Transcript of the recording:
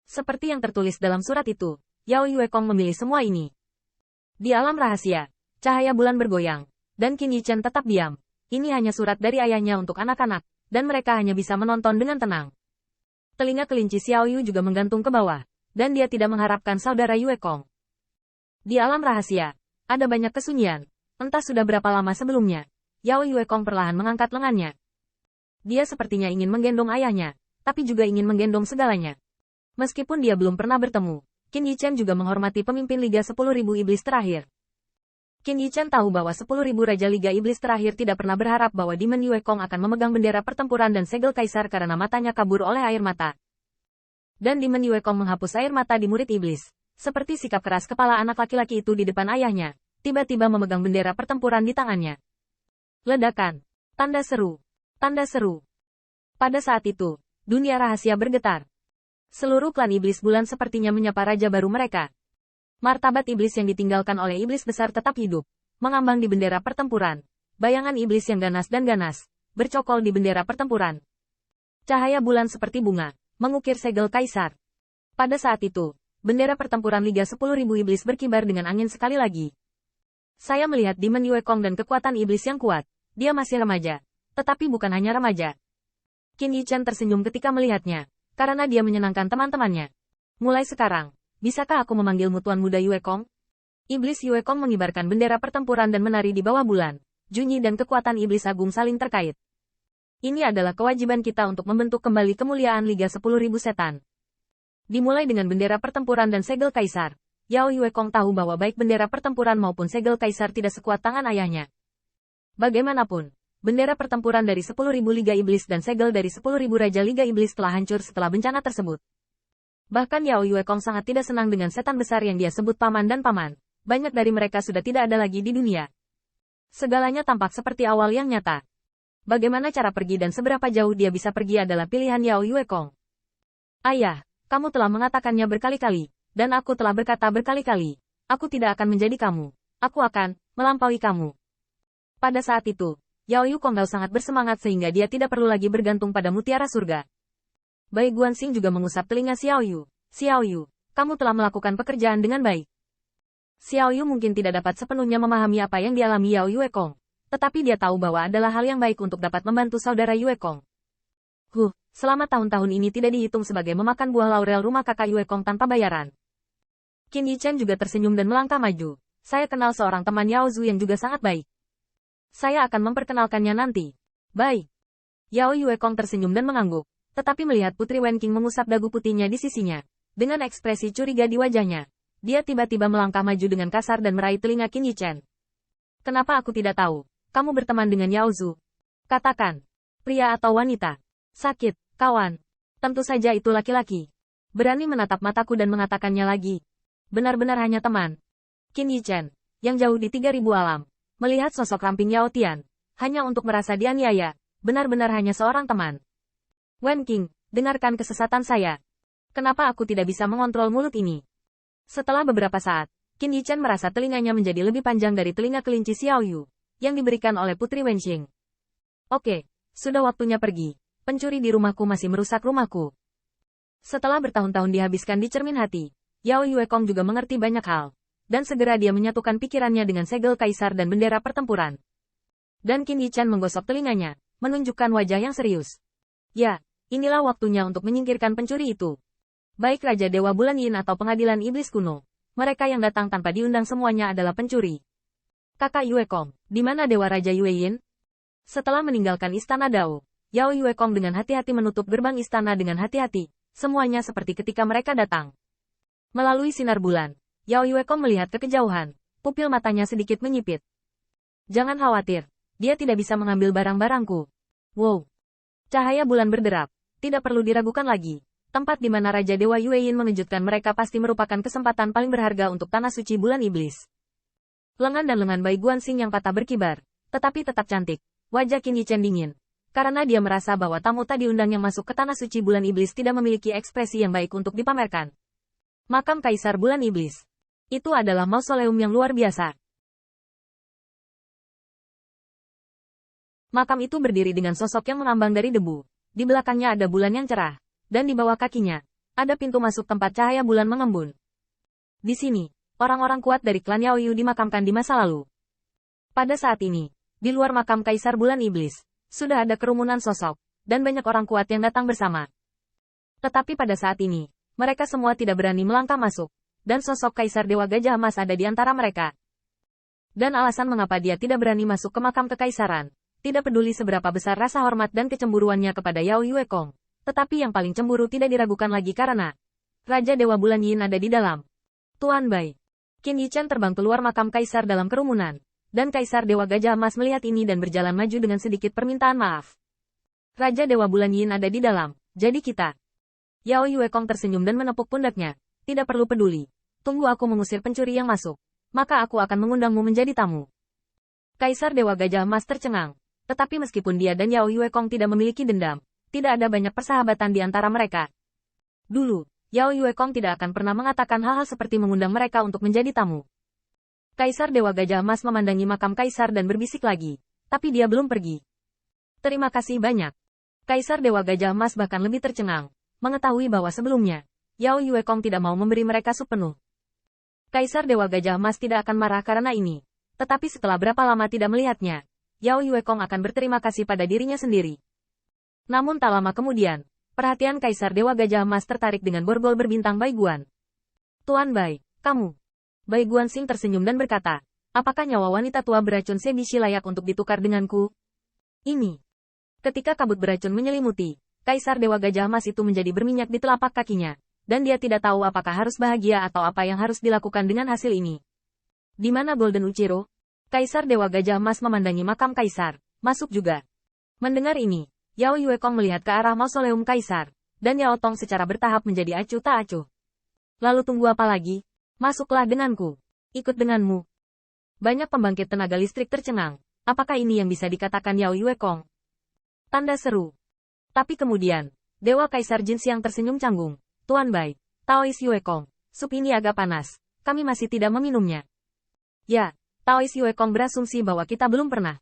Seperti yang tertulis dalam surat itu, Yao Yuekong memilih semua ini. Di alam rahasia, cahaya bulan bergoyang, dan Qin Yichen tetap diam. Ini hanya surat dari ayahnya untuk anak-anak, dan mereka hanya bisa menonton dengan tenang. Telinga kelinci Xiao Yu juga menggantung ke bawah, dan dia tidak mengharapkan saudara Yuekong. Di alam rahasia, ada banyak kesunyian. Entah sudah berapa lama sebelumnya, Yao Yuekong perlahan mengangkat lengannya. Dia sepertinya ingin menggendong ayahnya, tapi juga ingin menggendong segalanya. Meskipun dia belum pernah bertemu, Qin Yichen juga menghormati pemimpin Liga 10.000 Iblis terakhir. Qin Yichen tahu bahwa 10.000 Raja Liga Iblis terakhir tidak pernah berharap bahwa Demon Yuekong akan memegang bendera pertempuran dan segel kaisar karena matanya kabur oleh air mata. Dan Demon Yuekong menghapus air mata di murid iblis. Seperti sikap keras kepala anak laki-laki itu di depan ayahnya, tiba-tiba memegang bendera pertempuran di tangannya. Ledakan. Tanda seru. Tanda seru. Pada saat itu, dunia rahasia bergetar. Seluruh klan iblis bulan sepertinya menyapa raja baru mereka. Martabat iblis yang ditinggalkan oleh iblis besar tetap hidup, mengambang di bendera pertempuran. Bayangan iblis yang ganas dan ganas, bercokol di bendera pertempuran. Cahaya bulan seperti bunga, mengukir segel kaisar. Pada saat itu, bendera pertempuran Liga 10.000 Iblis berkibar dengan angin sekali lagi. Saya melihat Demon Yuekong dan kekuatan iblis yang kuat. Dia masih remaja, tetapi bukan hanya remaja. Qin Yichen tersenyum ketika melihatnya, karena dia menyenangkan teman-temannya. Mulai sekarang, bisakah aku memanggilmu Tuan Muda Yuekong? Iblis Yuekong mengibarkan bendera pertempuran dan menari di bawah bulan. Junyi dan kekuatan iblis agung saling terkait. Ini adalah kewajiban kita untuk membentuk kembali kemuliaan Liga 10.000 Setan. Dimulai dengan bendera pertempuran dan segel kaisar. Yao Yuekong tahu bahwa baik bendera pertempuran maupun segel kaisar tidak sekuat tangan ayahnya. Bagaimanapun, bendera pertempuran dari 10.000 Liga Iblis dan segel dari 10.000 Raja Liga Iblis telah hancur setelah bencana tersebut. Bahkan Yao Yuekong sangat tidak senang dengan setan besar yang dia sebut paman dan paman. Banyak dari mereka sudah tidak ada lagi di dunia. Segalanya tampak seperti awal yang nyata. Bagaimana cara pergi dan seberapa jauh dia bisa pergi adalah pilihan Yao Yuekong. Ayah, kamu telah mengatakannya berkali-kali, dan aku telah berkata berkali-kali, aku tidak akan menjadi kamu. Aku akan melampaui kamu. Pada saat itu, Yao Yuekong sangat bersemangat sehingga dia tidak perlu lagi bergantung pada mutiara surga. Bai Guanxing juga mengusap telinga Xiao Yu. Xiao Yu, kamu telah melakukan pekerjaan dengan baik. Xiao Yu mungkin tidak dapat sepenuhnya memahami apa yang dialami Yao Yuekong, tetapi dia tahu bahwa adalah hal yang baik untuk dapat membantu saudara Yuekong. Selama tahun-tahun ini tidak dihitung sebagai memakan buah laurel rumah kakak Yuekong tanpa bayaran. Qin Yichen juga tersenyum dan melangkah maju. Saya kenal seorang teman Yao Zhu yang juga sangat baik. Saya akan memperkenalkannya nanti. Baik. Yao Yuekong tersenyum dan mengangguk, tetapi melihat Putri Wenqing mengusap dagu putihnya di sisinya. Dengan ekspresi curiga di wajahnya, dia tiba-tiba melangkah maju dengan kasar dan meraih telinga Qin Yichen. Kenapa aku tidak tahu? Kamu berteman dengan Yao Zhu. Katakan, pria atau wanita? Sakit, kawan. Tentu saja itu laki-laki. Berani menatap mataku dan mengatakannya lagi. Benar-benar hanya teman. Qin Yichen, yang jauh di 3000 alam, melihat sosok ramping Yao Tian, hanya untuk merasa dianiaya, benar-benar hanya seorang teman. Wenqing, dengarkan kesesatan saya. Kenapa aku tidak bisa mengontrol mulut ini? Setelah beberapa saat, Qin Yichen merasa telinganya menjadi lebih panjang dari telinga kelinci Xiao Yu, yang diberikan oleh Putri Wenqing. Oke, sudah waktunya pergi. Pencuri di rumahku masih merusak rumahku. Setelah bertahun-tahun dihabiskan di cermin hati, Yao Yuekong juga mengerti banyak hal. Dan segera dia menyatukan pikirannya dengan segel kaisar dan bendera pertempuran. Dan Qin Yichen menggosok telinganya, menunjukkan wajah yang serius. Ya, inilah waktunya untuk menyingkirkan pencuri itu. Baik Raja Dewa Bulan Yin atau Pengadilan Iblis Kuno, mereka yang datang tanpa diundang semuanya adalah pencuri. Kakak Yuekong, di mana Dewa Raja Yue Yin? Setelah meninggalkan Istana Dao, Yao Yuekong dengan hati-hati menutup gerbang istana dengan hati-hati, semuanya seperti ketika mereka datang. Melalui sinar bulan, Yao Yuekong melihat ke kejauhan, pupil matanya sedikit menyipit. Jangan khawatir, dia tidak bisa mengambil barang-barangku. Wow! Cahaya bulan berderap, tidak perlu diragukan lagi. Tempat di mana Raja Dewa Yue Yin mengejutkan mereka pasti merupakan kesempatan paling berharga untuk tanah suci bulan iblis. Lengan dan lengan Bai Guanxing yang patah berkibar, tetapi tetap cantik. Wajah Qin Yichen dingin, karena dia merasa bahwa tamu tak diundang yang masuk ke tanah suci bulan iblis tidak memiliki ekspresi yang baik untuk dipamerkan. Makam Kaisar Bulan Iblis. Itu adalah mausoleum yang luar biasa. Makam itu berdiri dengan sosok yang mengambang dari debu. Di belakangnya ada bulan yang cerah. Dan di bawah kakinya, Ada pintu masuk tempat cahaya bulan mengembun. Di sini, orang-orang kuat dari klan Yaoyu dimakamkan di masa lalu. Pada saat ini, di luar makam Kaisar Bulan Iblis, sudah ada kerumunan sosok, dan banyak orang kuat yang datang bersama. Tetapi pada saat ini, mereka semua tidak berani melangkah masuk, dan sosok Kaisar Dewa Gajah Emas ada di antara mereka. Dan alasan mengapa dia tidak berani masuk ke makam kekaisaran, tidak peduli seberapa besar rasa hormat dan kecemburuannya kepada Yao Yuekong, tetapi yang paling cemburu tidak diragukan lagi karena Raja Dewa Bulan Yin ada di dalam. Tuan Bai. Qin Yichen terbang keluar makam Kaisar dalam kerumunan, dan Kaisar Dewa Gajah Emas melihat ini dan berjalan maju dengan sedikit permintaan maaf. Raja Dewa Bulan Yin ada di dalam, jadi kita. Yao Yuekong tersenyum dan menepuk pundaknya. Tidak perlu peduli. Tunggu aku mengusir pencuri yang masuk. Maka aku akan mengundangmu menjadi tamu. Kaisar Dewa Gajah Emas tercengang. Tetapi meskipun dia dan Yao Yuekong tidak memiliki dendam, tidak ada banyak persahabatan di antara mereka. Dulu, Yao Yuekong tidak akan pernah mengatakan hal-hal seperti mengundang mereka untuk menjadi tamu. Kaisar Dewa Gajah Emas memandangi makam Kaisar dan berbisik lagi. Tapi dia belum pergi. Terima kasih banyak. Kaisar Dewa Gajah Emas bahkan lebih tercengang, mengetahui bahwa sebelumnya, Yao Yuekong tidak mau memberi mereka sup penuh. Kaisar Dewa Gajah Emas tidak akan marah karena ini. Tetapi setelah berapa lama tidak melihatnya, Yao Yuekong akan berterima kasih pada dirinya sendiri. Namun tak lama kemudian, perhatian Kaisar Dewa Gajah Emas tertarik dengan borgol berbintang Bai Guan. Tuan Bai, kamu. Bai Guan Xing tersenyum dan berkata, apakah nyawa wanita tua beracun Sebishi layak untuk ditukar denganku? Ini. Ketika kabut beracun menyelimuti, Kaisar Dewa Gajah Emas itu menjadi berminyak di telapak kakinya, dan dia tidak tahu apakah harus bahagia atau apa yang harus dilakukan dengan hasil ini. Di mana Golden Uchiro? Kaisar Dewa Gajah Emas memandangi makam Kaisar, masuk juga. Mendengar ini, Yao Yuekong melihat ke arah mausoleum Kaisar, dan Yao Tong secara bertahap menjadi acuh tak acuh. Lalu tunggu apa lagi? Masuklah denganku. Ikut denganmu. Banyak pembangkit tenaga listrik tercengang. Apakah ini yang bisa dikatakan Yao Yuekong? Tanda seru. Tapi kemudian, Dewa Kaisar Jin Xiang tersenyum canggung. Tuan Bai, Taois Yuekong, sup ini agak panas. Kami masih tidak meminumnya. Ya, Taois Yuekong berasumsi bahwa kita belum pernah